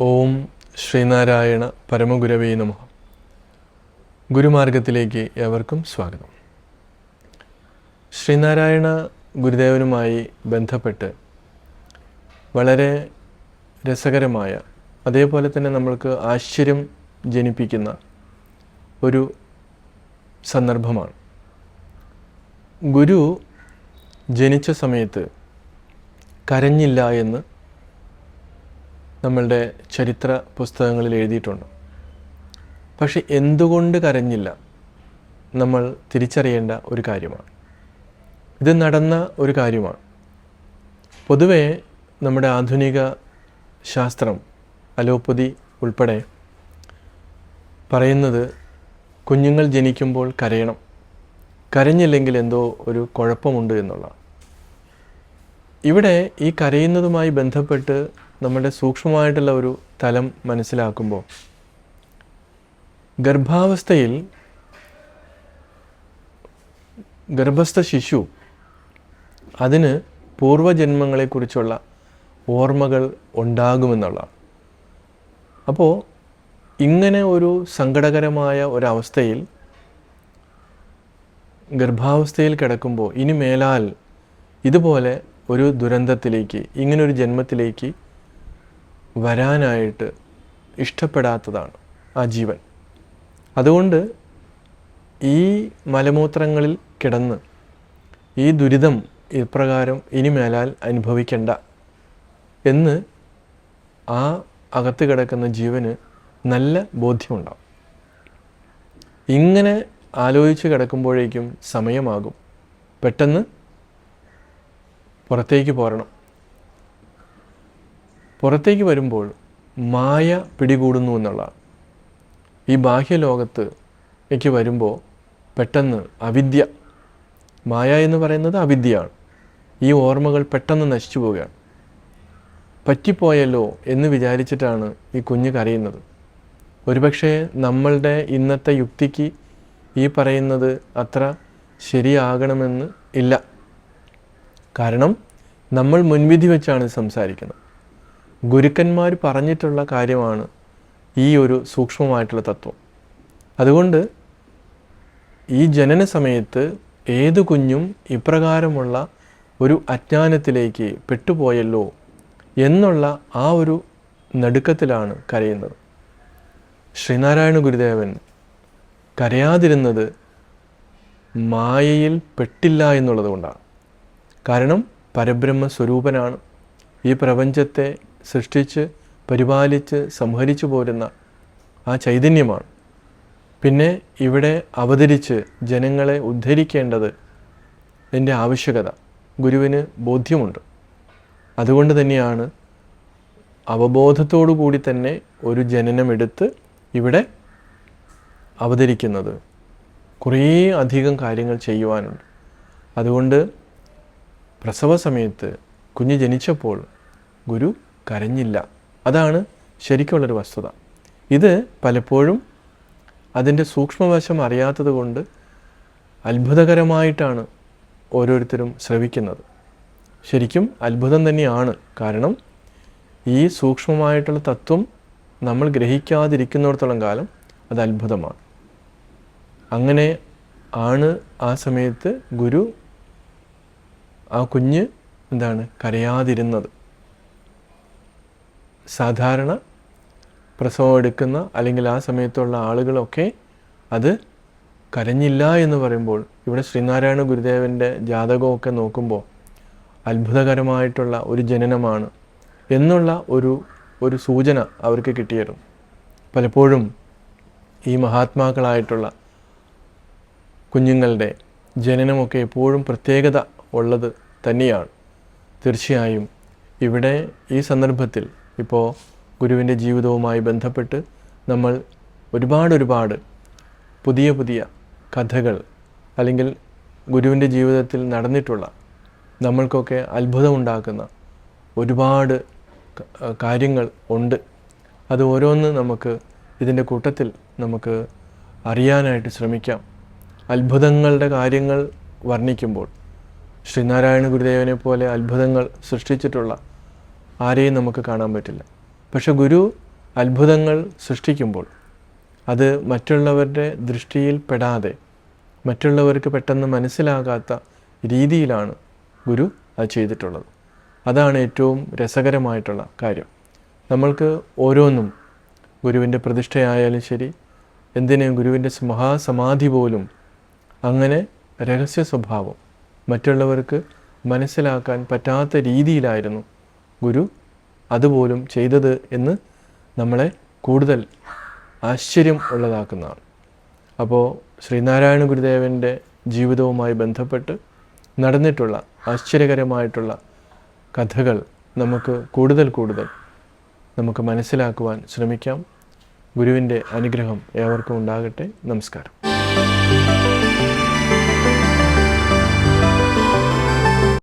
ഓം ശ്രീനാരായണ പരമഗുരവേ നമഃ. ഗുരുമാർഗത്തിലേക്ക് ഏവർക്കും സ്വാഗതം. ശ്രീനാരായണ ഗുരുദേവനുമായി ബന്ധപ്പെട്ട് വളരെ രസകരമായ, അതേപോലെ തന്നെ നമ്മൾക്ക് ആശ്ചര്യം ജനിപ്പിക്കുന്ന ഒരു സന്ദർഭമാണ്. ഗുരു ജനിച്ച സമയത്ത് കരഞ്ഞില്ല എന്ന് നമ്മളുടെ ചരിത്ര പുസ്തകങ്ങളിൽ എഴുതിയിട്ടുണ്ട്. പക്ഷെ എന്തുകൊണ്ട് കരഞ്ഞില്ല നമ്മൾ തിരിച്ചറിയേണ്ട ഒരു കാര്യമാണ്. ഇത് നടന്ന ഒരു കാര്യമാണ്. പൊതുവെ നമ്മുടെ ആധുനിക ശാസ്ത്രം, അലോപ്പതി ഉൾപ്പെടെ പറയുന്നത് കുഞ്ഞുങ്ങൾ ജനിക്കുമ്പോൾ കരയണം, കരഞ്ഞില്ലെങ്കിൽ എന്തോ ഒരു കുഴപ്പമുണ്ട് എന്നുള്ളതാണ്. ഇവിടെ ഈ കരയുന്നതുമായി ബന്ധപ്പെട്ട് നമ്മുടെ സൂക്ഷ്മമായിട്ടുള്ള ഒരു തലം മനസ്സിലാക്കുമ്പോൾ, ഗർഭാവസ്ഥയിൽ ഗർഭസ്ഥ ശിശു അതിന് പൂർവജന്മങ്ങളെക്കുറിച്ചുള്ള ഓർമ്മകൾ ഉണ്ടാകുമെന്നുള്ളതാണ്. അപ്പോൾ ഇങ്ങനെ ഒരു സങ്കടകരമായ ഒരവസ്ഥയിൽ ഗർഭാവസ്ഥയിൽ കിടക്കുമ്പോൾ ഇനി മേലാൽ ഇതുപോലെ ഒരു ദുരന്തത്തിലേക്ക്, ഇങ്ങനൊരു ജന്മത്തിലേക്ക് വരാനായിട്ട് ഇഷ്ടപ്പെടാത്തതാണ് ആ ജീവൻ. അതുകൊണ്ട് ഈ മലമൂത്രങ്ങളിൽ കിടന്ന് ഈ ദുരിതം ഇപ്രകാരം ഇനി മേലാൽ അനുഭവിക്കണ്ട എന്ന് ആ അകത്ത് കിടക്കുന്ന ജീവന് നല്ല ബോധ്യമുണ്ടാവും. ഇങ്ങനെ ആലോചിച്ച് കിടക്കുമ്പോഴേക്കും സമയമാകും, പെട്ടെന്ന് പുറത്തേക്ക് പോരണം. പുറത്തേക്ക് വരുമ്പോൾ മായ പിടികൂടുന്നു എന്നുള്ളതാണ്. ഈ ബാഹ്യലോകത്തേക്ക് വരുമ്പോൾ പെട്ടെന്ന് അവിദ്യ, മായ എന്ന് പറയുന്നത് അവിദ്യയാണ്. ഈ ഓർമ്മകൾ പെട്ടെന്ന് നശിച്ചു പോവുകയാണ്. പറ്റിപ്പോയല്ലോ എന്ന് വിചാരിച്ചിട്ടാണ് ഈ കുഞ്ഞ് കരയുന്നത്. ഒരുപക്ഷെ നമ്മളുടെ ഇന്നത്തെ യുക്തിക്ക് ഈ പറയുന്നത് അത്ര ശരിയാകണമെന്ന് ഇല്ല. കാരണം നമ്മൾ മുൻവിധി വെച്ചാണ് സംസാരിക്കുന്നത്. ഗുരുക്കന്മാർ പറഞ്ഞിട്ടുള്ള കാര്യമാണ് ഈ ഒരു സൂക്ഷ്മമായിട്ടുള്ള തത്വം. അതുകൊണ്ട് ഈ ജനന സമയത്ത് ഏതു കുഞ്ഞും ഇപ്രകാരമുള്ള ഒരു അജ്ഞാനത്തിലേക്ക് പെട്ടുപോയല്ലോ എന്നുള്ള ആ ഒരു നടുക്കത്തിലാണ് കരയുന്നത്. ശ്രീനാരായണ ഗുരുദേവൻ കരയാതിരുന്നത് മായയിൽ പെട്ടില്ല എന്നുള്ളത് കൊണ്ടാണ്. കാരണം പരബ്രഹ്മ സ്വരൂപനാണ്. ഈ പ്രപഞ്ചത്തെ സൃഷ്ടിച്ച് പരിപാലിച്ച് സംഹരിച്ചു പോരുന്ന ആ ചൈതന്യമാണ്. പിന്നെ ഇവിടെ അവതരിച്ച് ജനങ്ങളെ ഉദ്ധരിക്കേണ്ടത് എൻ്റെ ആവശ്യകത ഗുരുവിന് ബോധ്യമുണ്ട്. അതുകൊണ്ട് തന്നെയാണ് അവബോധത്തോടു കൂടി തന്നെ ഒരു ജനനമെടുത്ത് ഇവിടെ അവതരിക്കുന്നത്. കുറേ അധികം കാര്യങ്ങൾ ചെയ്യുവാനുണ്ട്. അതുകൊണ്ട് പ്രസവ സമയത്ത് കുഞ്ഞ് ജനിച്ചപ്പോൾ ഗുരു കരഞ്ഞില്ല. അതാണ് ശരിക്കുള്ളൊരു വസ്തുത. ഇത് പലപ്പോഴും അതിൻ്റെ സൂക്ഷ്മവശം അറിയാത്തത് കൊണ്ട് അത്ഭുതകരമായിട്ടാണ് ഓരോരുത്തരും ശ്രവിക്കുന്നത്. ശരിക്കും അത്ഭുതം തന്നെയാണ്. കാരണം ഈ സൂക്ഷ്മമായിട്ടുള്ള തത്വം നമ്മൾ ഗ്രഹിക്കാതിരിക്കുന്നിടത്തോളം കാലം അത് അത്ഭുതമാണ്. അങ്ങനെ ആണ് ആ സമയത്ത് ഗുരു ആ കുഞ്ഞ് കരയാതിരുന്നത്. സാധാരണ പ്രസവം എടുക്കുന്ന അല്ലെങ്കിൽ ആ സമയത്തുള്ള ആളുകളൊക്കെ അത് കരഞ്ഞില്ല എന്ന് പറയുമ്പോൾ, ഇവിടെ ശ്രീനാരായണ ഗുരുദേവൻ്റെ ജാതകമൊക്കെ നോക്കുമ്പോൾ അത്ഭുതകരമായിട്ടുള്ള ഒരു ജനനമാണ് എന്നുള്ള ഒരു സൂചന അവർക്ക് കിട്ടിയിരുന്നു. പലപ്പോഴും ഈ മഹാത്മാക്കളായിട്ടുള്ള കുഞ്ഞുങ്ങളുടെ ജനനമൊക്കെ എപ്പോഴും പ്രത്യേകത ഉള്ളത് തന്നെയാണ്. തീർച്ചയായും ഇവിടെ ഈ സന്ദർഭത്തിൽ ഇപ്പോൾ ഗുരുവിൻ്റെ ജീവിതവുമായി ബന്ധപ്പെട്ട് നമ്മൾ ഒരുപാട് പുതിയ പുതിയ കഥകൾ അല്ലെങ്കിൽ ഗുരുവിൻ്റെ ജീവിതത്തിൽ നടന്നിട്ടുള്ള നമ്മൾക്കൊക്കെ അത്ഭുതമുണ്ടാക്കുന്ന ഒരുപാട് കാര്യങ്ങൾ ഉണ്ട്. അത് ഓരോന്ന് നമുക്ക് ഇതിൻ്റെ കൂട്ടത്തിൽ നമുക്ക് അറിയാനായിട്ട് ശ്രമിക്കാം. അത്ഭുതങ്ങളുടെ കാര്യങ്ങൾ വർണ്ണിക്കുമ്പോൾ ശ്രീനാരായണ ഗുരുദേവനെ പോലെ അത്ഭുതങ്ങൾ സൃഷ്ടിച്ചിട്ടുള്ള ആരെയും നമുക്ക് കാണാൻ പറ്റില്ല. പക്ഷെ ഗുരു അത്ഭുതങ്ങൾ സൃഷ്ടിക്കുമ്പോൾ അത് മറ്റുള്ളവരുടെ ദൃഷ്ടിയിൽ പെടാതെ, മറ്റുള്ളവർക്ക് പെട്ടെന്ന് മനസ്സിലാകാത്ത രീതിയിലാണ് ഗുരു അത് ചെയ്തിട്ടുള്ളത്. അതാണ് ഏറ്റവും രസകരമായിട്ടുള്ള കാര്യം. നമ്മൾക്ക് ഓരോന്നും ഗുരുവിൻ്റെ പ്രതിഷ്ഠയായാലും ശരി, എന്തിനും ഗുരുവിൻ്റെ മഹാസമാധി പോലും അങ്ങനെ രഹസ്യ സ്വഭാവം മറ്റുള്ളവർക്ക് മനസ്സിലാക്കാൻ പറ്റാത്ത രീതിയിലായിരുന്നു ഗുരു അതുപോലും ചെയ്തത് എന്ന് നമ്മളെ കൂടുതൽ ആശ്ചര്യം ഉള്ളതാക്കുന്നതാണ്. അപ്പോൾ ശ്രീനാരായണ ഗുരുദേവൻ്റെ ജീവിതവുമായി ബന്ധപ്പെട്ട് നടന്നിട്ടുള്ള ആശ്ചര്യകരമായിട്ടുള്ള കഥകൾ നമുക്ക് കൂടുതൽ നമുക്ക് മനസ്സിലാക്കുവാൻ ശ്രമിക്കാം. ഗുരുവിൻ്റെ അനുഗ്രഹം ഏവർക്കും ഉണ്ടാകട്ടെ. നമസ്കാരം.